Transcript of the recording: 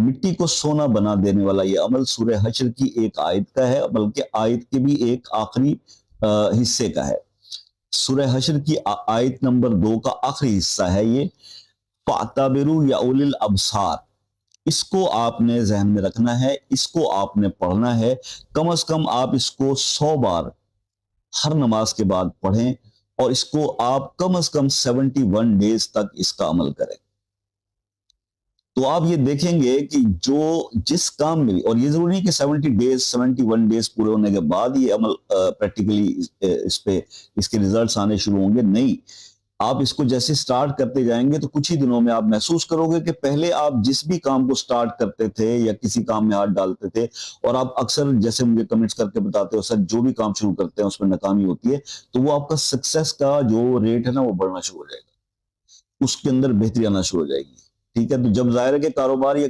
مٹی کو سونا بنا دینے والا یہ عمل سورہ حشر کی ایک آیت کا ہے، بلکہ آیت کے بھی ایک آخری حصے کا ہے۔ سورہ حشر کی آیت نمبر 2 کا آخری حصہ ہے یہ، فَاعْتَبِرُوا يَا أُولِي الْأَبْصَارِ۔ اس کو آپ نے ذہن میں رکھنا ہے، اس کو آپ نے پڑھنا ہے، کم از کم آپ اس کو 100 بار ہر نماز کے بعد پڑھیں، اور اس کو آپ کم از کم 71 ڈیز تک اس کا عمل کریں۔ تو آپ یہ دیکھیں گے کہ جس کام میں، اور یہ ضروری نہیں کہ 71 ڈیز پورے ہونے کے بعد یہ عمل پریکٹیکلی اس کے ریزلٹس آنے شروع ہوں گے، نہیں، آپ اس کو جیسے سٹارٹ کرتے جائیں گے تو کچھ ہی دنوں میں آپ محسوس کرو گے کہ پہلے آپ جس بھی کام کو سٹارٹ کرتے تھے یا کسی کام میں ہاتھ ڈالتے تھے، اور آپ اکثر جیسے مجھے کمنٹس کر کے بتاتے ہو سر جو بھی کام شروع کرتے ہیں اس میں ناکامی ہوتی ہے، تو وہ آپ کا سکسیس کا جو ریٹ ہے نا وہ بڑھنا شروع ہو جائے گا، اس کے اندر بہتری آنا شروع ہو جائے گی۔ ٹھیک ہے، تو جب ظاہر ہے کہ کاروبار یا